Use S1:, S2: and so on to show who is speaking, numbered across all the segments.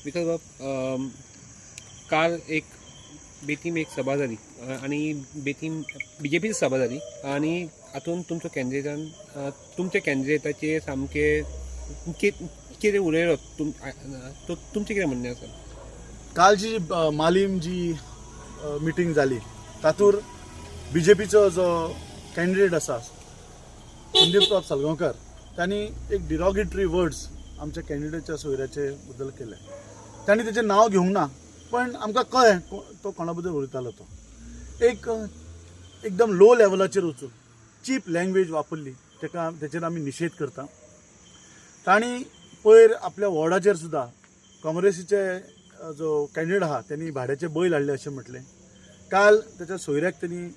S1: Because of काल एक बेतीम एक सभा जाली आणि बेतीम BJPची सभा जाली आणि हातून तुमच्या कॅन्डिडेटान तुमच्या कॅन्डिडेटाचेर सामकें कितें उलयलो तुमचें कितें म्हणणें आसा?
S2: काल जी मालीम जी मिटींग जाली तातूंत BJPचो जो कॅन्डिडेट आसा संदीप साळगांवकर त्यांनी एक डिरोगेटरी वर्ड्स आमच्या कॅन्डिडेटच्या सोयऱ्याचे बद्दल केले. त्यांनी त्याचे नाव घेवंक ना, पण आमकां कळ्ळें तो कोणा बद्दल उलयतालो. तो एकदम लो लेवलाचेर वचून चीप लँग्वेज वापरली, तेचेर आमी निशेध करता. तांणी पयर आपल्या वॉर्डाचेर सुद्दां काँग्रेसीचे जो कॅन्डिडेट आहा त्यांनी भाड्याचे बैल हाडले अशें म्हटलें. काल त्याच्या सोयऱ्याक त्यांनी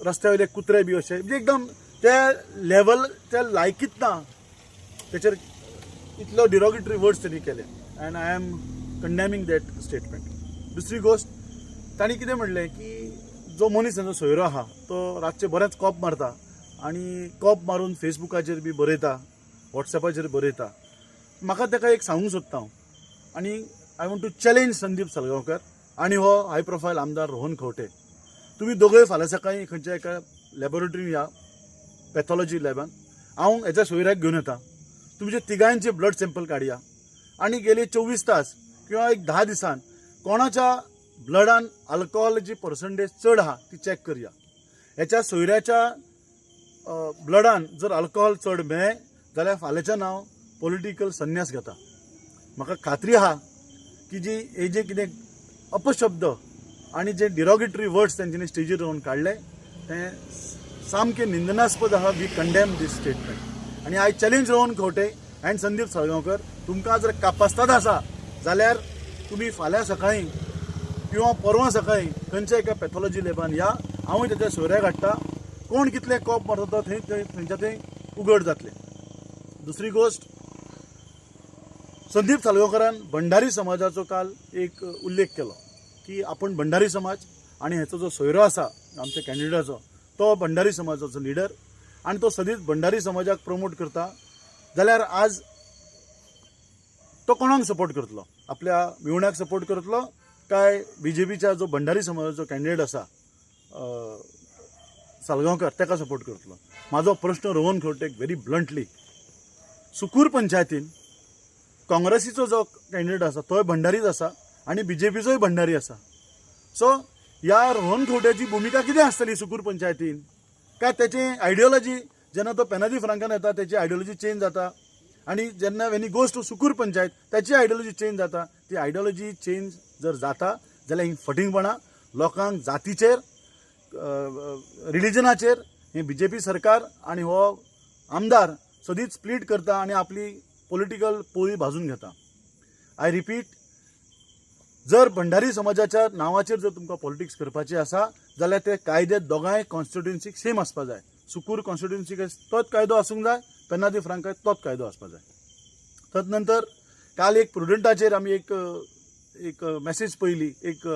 S2: रस्त्या वयले कुत्रे बी अशें म्हणजे एकदम त्या लेवल त्या लायकीत ना त्याचेर इतलो डिरोगेटरी वर्ड्स त्यांनी केले. And I am condemning that statement. दुसरी गोष्ट तांणी कितें म्हणलें की जो मनीस तांचो सोयरो आहा तो रातचे बरेंच कॉप मारता आनी कॉप मारून फेसबुकाचेर बी बरयता, वॉट्सॅपाचेर बरयता. म्हाका ताका एक सांगूंक सोदता हांव, आनी I want to challenge Sandeep Salgaonkar आनी हो हाय प्रोफायल आमदार रोहन खंवटे. तुमी दोगूय फाल्यां सकाळीं खंयच्या एका लॅबोरेटरीन या, पॅथॉलॉजी लॅबान. हांव हेच्या सोयऱ्याक घेवन येता. तुमचे तिगांयचे ब्लड सॅम्पल काडया आनी गेले 24 तास किंवा एक 10 दिसान कोणाच्या ब्लडान अल्कोहोलाची पर्संटेज चड आहा ती चॅक करया. हेच्या सोयऱ्याच्या ब्लडान जर अल्कोहोल चड मेळ्ळें जाल्यार फाल्यांच्यान हांव पॉलिटिकल संन्यास घेता. म्हाका खात्री आहा की हे जे कितें अपशब्द आनी जे डिरोगेटरी वर्ड्स तेंच्यांनी स्टेजीर रावन काडले ते सामके निंदनास्पद आहा. वी कंडेम दीस स्टेटमेंट आनी I challenge Rohan Khaunte and Sandeep Salgaonkar, तुमकां जर कापास्ताद आसा जाल्यार तुमी फाल्यां सकाळीं किंवा परवां सकाळीं खंयच्या एका पॅथॉलॉजी लॅबान या. हांवूय तेच्या सोयऱ्याक हाडटा. कोण कितले कॉप मारता तो थंयच्या थंय उघड जातलें. दुसरी गोष्ट, संदीप साळगांवकरान भंडारी समाजाचो काल एक उल्लेख केलो की आपण भंडारी समाज आणि हेचो जो सोयरो आसा आमच्या कॅन्डिडेटाचो तो भंडारी समाजाचो लिडर आणि तो सदींच भंडारी समाजाक प्रमोट करता. जाल्यार आज तो कोणाक सपोर्ट करतलो? आपल्या मिवण्याक सपोर्ट करतलो काय BJPच्या जो भंडारी समाजाचो कॅन्डिडेट आसा साळगांवकर ताका सपोर्ट करतलो? म्हाजो प्रश्न रोहन खंवटेक व्हेरी ब्लंटली. सुकूर पंचायतीन काँग्रेसीचो जो कॅन्डिडेट आसा तोय भंडारीच आसा आणि BJPचोय भंडारी आसा. सो ह्या रोहन खंवटेची भुमिका कितें आसतली सुकूर पंचायतीन? काय त्याची आयडियोलॉजी जेन्ना तो पेनाजी फ्रांकान येता त्याची आयडियोलॉजी चेंज जाता आणि जेन्ना when he goes to Sukur panchayat त्याची आयडियोलॉजी चेंज जाता. ती आयडियोलॉजी चेंज जर जाता जाल्यार ही फटिंगपणां लोकांक जातीचेर रिलिजनाचेर हे BJP सरकार आणि हो आमदार सदींच स्प्लीट करता आणि आपली पॉलिटिकल पोळी भाजून घेता. आय रिपीट, जर भंडारी समाजाच्या नावाचेर जर तुमकां पॉलिटिक्स करपाचें आसा जाल्यार ते कायदे दोगांय कॉन्स्टिट्युएन्सीक सेम आसपा जाय. सुकूर कॉन्स्टिट्युएन्सीक तोच कायदो आसूंक जाय, पेनाजी फ्रांकाक तोच कायदो आसपा जाय. तदनंतर काल एक प्रुडंटाचेर आमी एक मॅसेज पयली, एक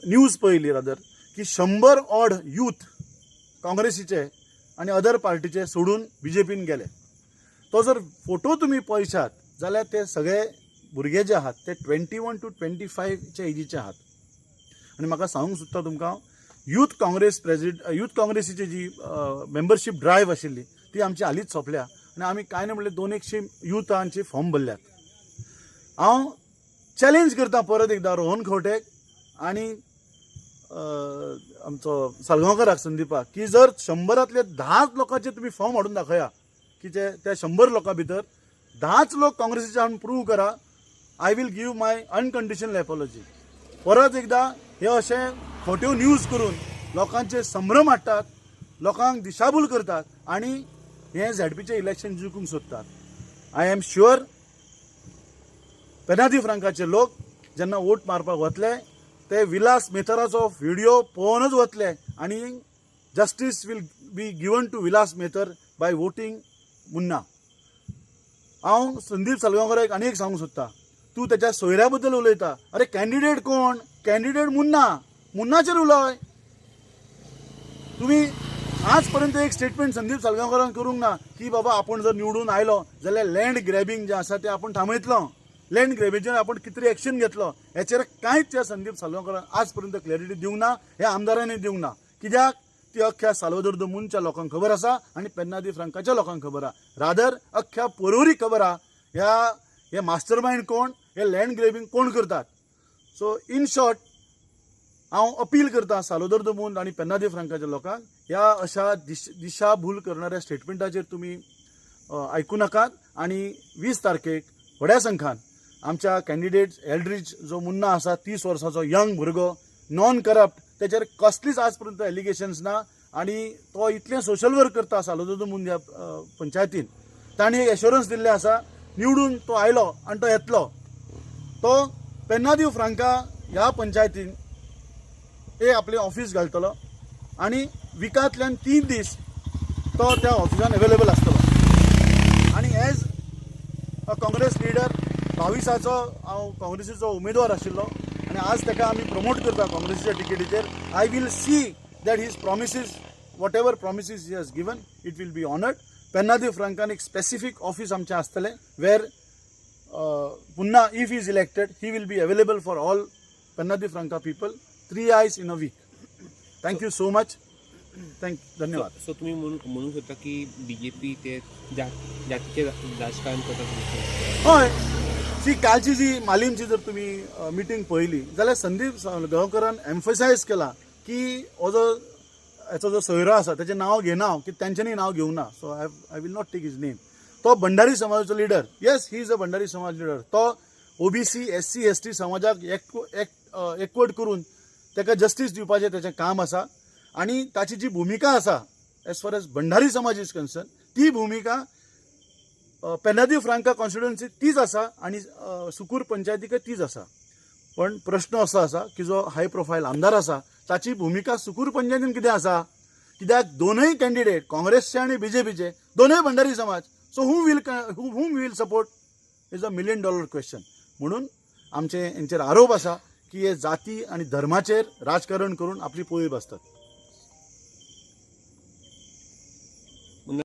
S2: न्यूज पयली रादर की 100 ऑड यूथ काँग्रेसीचे आणि अदर पार्टीचे सोडून BJPन गेले. तो जर फोटो तुमी पळयशात जाल्यार ते सगळे भुरगे जे आहात ते 21 to 25 एजीचे आहात. आनी म्हाका सांगूंक सोदता तुमकां, यूथ काँग्रेसीची जी मेंबरशीप ड्रायव्ह आशिल्ली ती आमची हालींच सोंपल्या आनी आमी कांय ना म्हणल्यार 200 युथांचे फॉर्म भरल्यात. हांव चॅलेंज करता परत एकदा रोहन खंवटेक आनी आमचो साळगांवकराक संदीपाक की जर 100रांतले 10 लोकांचे तुमी फॉर्म हाडून दाखया की त्या 100 लोकां भितर 10 लोक काँग्रेसीचे हाडून प्रूव्ह करा. I will give my unconditional apology. परत एकदा हे अशें खोट्यो न्यूज करून लोकांचे संभ्रम हाडटात, लोकांक दिशाभूल करतात आणि हे ZPचे इलेक्शन जिखूंक सोदतात. आय एम शुअर पेनाजी फ्रांकाचे लोक जेन्ना वोट मारपाक वतले ते विलास मेहतराचो व्हिडिओ पळोवनच वतले आणि justice will be given to Vilas Mehtar by voting मुन्ना. हांव संदीप साळगांवकराक आनी एक सांगूंक सोदता, तूं त्याच्या सोयऱ्या बद्दल उलयता. अरे कॅन्डिडेट कोण? कॅन्डिडेट मुन्नाचेर उलय. तुम्ही आज पर्यंत एक स्टेटमेंट संदीप साळगांवकारान करूंक ना की बाबा आपण जर निवडून आयलो जाल्यार लँड ग्रॅबिंग जे आसा ते आपण थांबयतलो, लँड ग्रॅबिंगेर आपण कितें एक्शन घेतलो हेचेर कांयच त्या संदीप साळगांवकारान आज पर्यंत क्लॅरिटी दिवंक ना, ह्या आमदारांनी दिवंक ना. कित्याक ती अख्ख्या साल्वादोर द मुनच्या लोकांक खबर आसा आनी पेन्ना दी फ्रांकाच्या लोकांक खबर आहा. रादर अख्ख्या पोरोरी खबर आहा हे मास्टर माइंड कोण, हे लँड ग्रॅबिंग कोण करतात. सो इन शॉर्ट हांव अपील करता साल्वादोर द मून आनी पेन्ना दी फ्रांकाच्या लोकांक ह्या अशा दिशाभूल करणाऱ्या स्टेटमेंटाचेर तुमी आयकू नाकात आनी 20 तारखेक व्हड्या संख्यान आमच्या कॅन्डिडेट एल्ड्रीज जो मुन्ना आसा 30 वर्सांचो यंग भुरगो नॉन करप्ट, त्याचेर कसलीच आज पर्यंत एलिगेशन्स ना आनी तो इतलें सोशल वर्क करता साल्वादोर द मून ह्या पंचायतीन. ताणी एक एश्युरन्स दिल्लें आसा निवडून तो आयलो आनी तो येतलो. तो पेन्ना दी फ्रांका ह्या पंचायतीन एक आपलें ऑफिस घालतलो आनी विकांतल्यान 3 दीस तो त्या ऑफिसान अवेलेबल आसतलो. आनी एज अ काँग्रेस लिडर 22 हांव काँग्रेसीचो उमेदवार आशिल्लो आनी आज ताका आमी प्रमोट करता काँग्रेसीच्या टिकेटीचेर. I will see that his promises whatever promises he has given it will be honoured. Penha de फ्रांकान एक स्पेसिफीक ऑफिस आमचें आसतलें वेर पुन्हा if he is elected he will be available for all Penha de Franca people 3 hours in a week. Thank you so much. धन्यवाद.
S1: So तुम्ही म्हणू शकता की बीजेपी ते जातीचे राजकारण करतात.
S2: हय, ती कालची जी मालीमची जर तुम्ही मिटींग पळयली जाल्यार संदीप साळगांवकारान एम्फसायज केला की हो जो हाचो जो सोयरो आसा ताचें नांव घेना हांव, की तांच्यांनी नांव घेवंक ना. So I will not take his name. तो भंडारी समाजाचो leader. Yes, he is a Bhandari samaj leader. तो ओबीसी SC ST समाजाक एकवट करून ताका जस्टीस दिवपाचें ताचें काम आसा आनी ताची जी भुमिका आसा एज फार एज भंडारी समाज इज कन्सर्न ती भुमिका पेन्ना दी फ्रांका कॉन्स्टिट्युएन्सी तीच आसा आनी सुकूर पंचायतीक तीच आसा. पण प्रश्न असो आसा की जो हाय प्रोफायल आमदार आसा ताची भुमिका सुकूर पंचायतीन कितें आसा, कित्याक दोनूय कॅन्डिडेट काँग्रेसचे आनी BJPचे दोनूय भंडारी समाज. So whom will support is a $1 million question. म्हणून आमचे हेंचेर आरोप आसा की हे जाती आनी धर्माचेर राजकारण करून आपली पोळी बसतात.